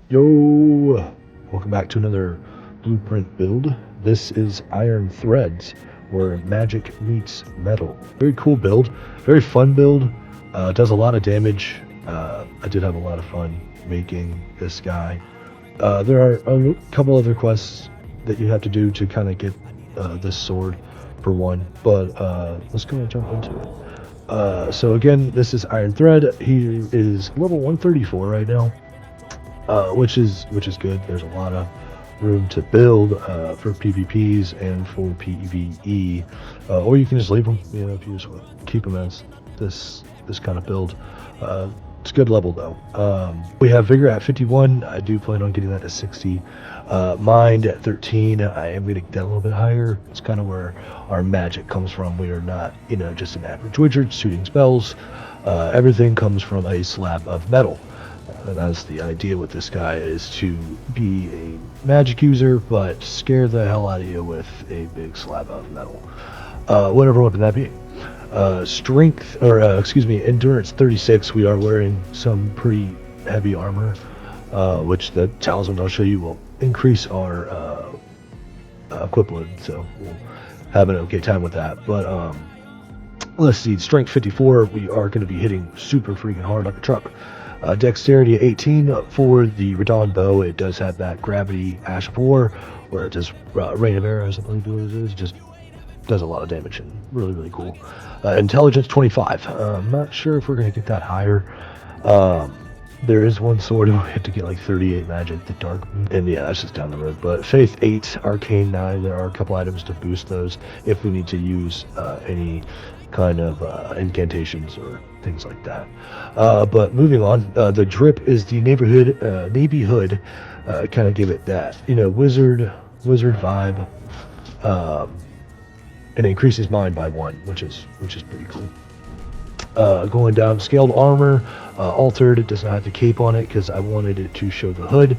Yo, welcome back to another blueprint build. This is Iron Threads, where magic meets metal. Very cool build, very fun build. Does a lot of damage. I did have a lot of fun making this guy. There are a couple other quests that you have to do to kind of get this sword for one, but let's go and jump into it. So again, this is Iron Thread. He is level 134 right now. Which is good. There's a lot of room to build for PvPs and for PvE, or you can just leave them. You know, if you just want to keep them as this kind of build. It's a good level though. We have Vigor at 51. I do plan on getting that to 60. Mind at 13. I am going to get that a little bit higher. It's kind of where our magic comes from. We are not, just an average wizard shooting spells. Everything comes from a slab of metal. And that's the idea with this guy, is to be a magic user, but scare the hell out of you with a big slab of metal. Whatever weapon that be. Endurance 36. We are wearing some pretty heavy armor, which the talisman I'll show you will increase our equip load, so we'll have an okay time with that. But let's see, strength 54. We are going to be hitting super freaking hard like a truck. Dexterity 18 for the Radon bow. It does have that gravity Ash of War, where it does rain of arrows, I believe it is. It just does a lot of damage and really cool. Intelligence 25. I'm not sure if we're going to get that higher. There is one sword we have to get like 38 magic, the dark, and yeah, that's just down the road. But Faith 8, Arcane 9. There are a couple items to boost those if we need to use any kind of incantations or things like that. But moving on, the drip is the navy hood. Kind of give it that wizard vibe, and it increases mine by 1, which is pretty cool. Going down, scaled armor, altered. It does not have the cape on it because I wanted it to show the hood,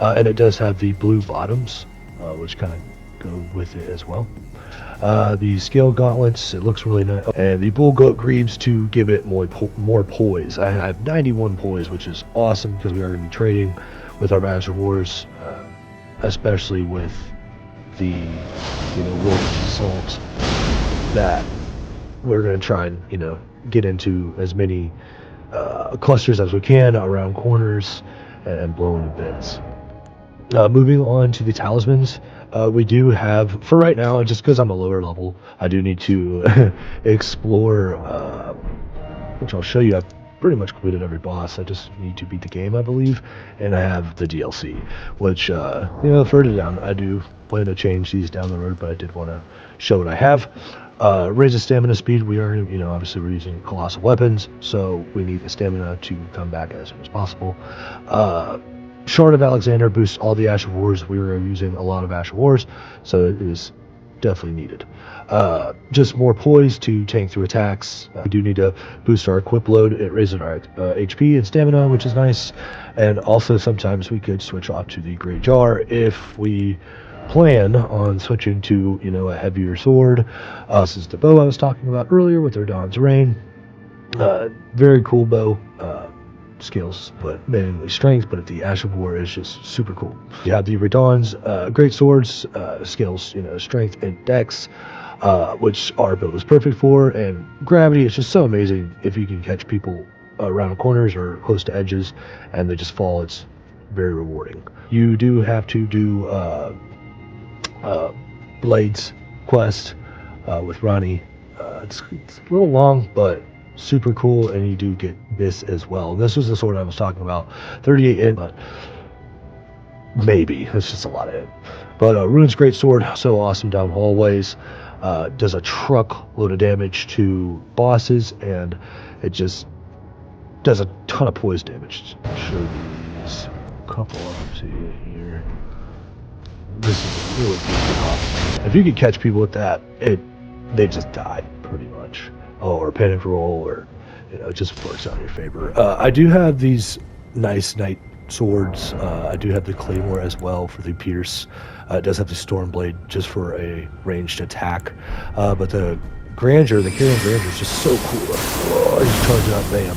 and it does have the blue bottoms, which kind of go with it as well. The scale gauntlets, it looks really nice, and the bull goat greaves to give it more poise. I have 91 poise, which is awesome because we are going to be trading with our Master Wars, especially with the Wolf Assault, that we're going to try and get into as many clusters as we can around corners and blowing bits. Moving on to the talismans, we do have, for right now, just because I'm a lower level, I do need to explore, which I'll show you. I've pretty much completed every boss. I just need to beat the game, I believe, and I have the DLC, which, further down, I do plan to change these down the road, but I did want to show what I have. Raise the stamina speed. We are, obviously we're using colossal weapons, so we need the stamina to come back as soon as possible. Shard of Alexander boosts all the Ash of Wars. We were using a lot of Ash of Wars, so it is definitely needed. Just more poise to tank through attacks. We do need to boost our equip load. It raises our HP and stamina, which is nice. And also sometimes we could switch off to the Great Jar if we plan on switching to a heavier sword. This is the bow I was talking about earlier with Radon's Rain. Very cool bow. Skills, but mainly strength, but the Ash of War is just super cool. You have the Radon's great swords, skills, strength and dex, which our build is perfect for, and gravity is just so amazing if you can catch people around corners or close to edges and they just fall. It's very rewarding. You do have to do Blades quest with Ronnie. It's a little long, but super cool, and you do get this as well. This was the sword I was talking about, 38 in, but maybe it's just a lot of it. But Rune's great sword, so awesome down hallways. Does a truckload of damage to bosses, and it just does a ton of poise damage. I'll show these couple of them here. This is a really good job. If you can catch people with that, they just die pretty much. Or panic roll, or it just works out in your favor. I do have these nice knight swords. I do have the claymore as well for the pierce. It does have the storm blade just for a ranged attack. But the grandeur, the Carrion Grandeur is just so cool. I just charge it up, bam,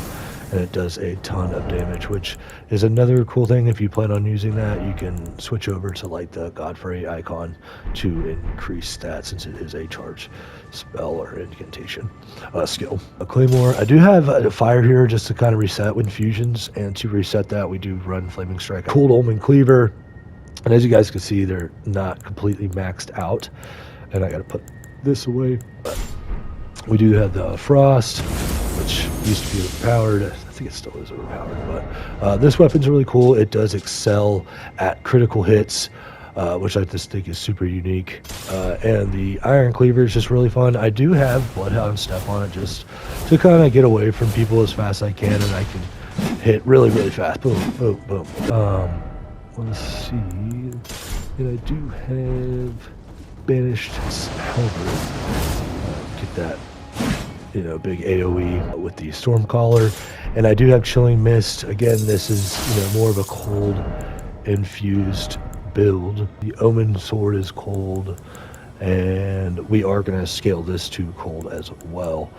and it does a ton of damage, which is another cool thing. If you plan on using that, you can switch over to like the Godfrey icon to increase stats, since it is a charge spell or incantation skill. A Claymore, I do have a fire here just to kind of reset with infusions, and to reset that we do run Flaming Strike. Cold Omen Cleaver, and as you guys can see, they're not completely maxed out, and I gotta put this away. But we do have the Frost, which used to be overpowered. I think it still is overpowered, but this weapon's really cool. It does excel at critical hits, which I just think is super unique. And the Iron Cleaver is just really fun. I do have Bloodhound Step on it just to kind of get away from people as fast as I can, and I can hit really, really fast. Boom, boom, boom. Let's see. And I do have Banished Halberd. Get that, you know, big AoE with the Stormcaller. And I do have Chilling Mist. Again, this is, you know, more of a cold infused build. The Omen Sword is cold, and we are going to scale this to cold as well.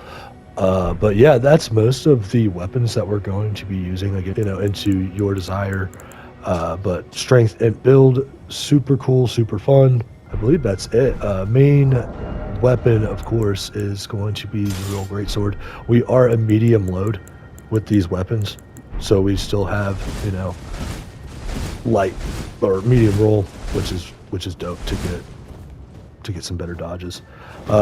But yeah, that's most of the weapons that we're going to be using, again, you know, into your desire. But strength and build, super cool, super fun. I believe that's it. Main weapon, of course, is going to be the real greatsword. We are a medium load with these weapons, so we still have, you know, light or medium roll, which is dope to get some better dodges.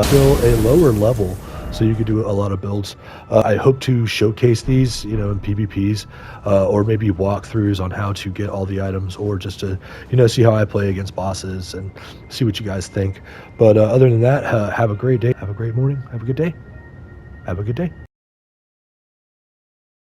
Still a lower level, so you could do a lot of builds. I hope to showcase these, you know, in PvPs, or maybe walkthroughs on how to get all the items, or just to, you know, see how I play against bosses and see what you guys think. But other than that, have a great day, have a great morning, have a good day, have a good day.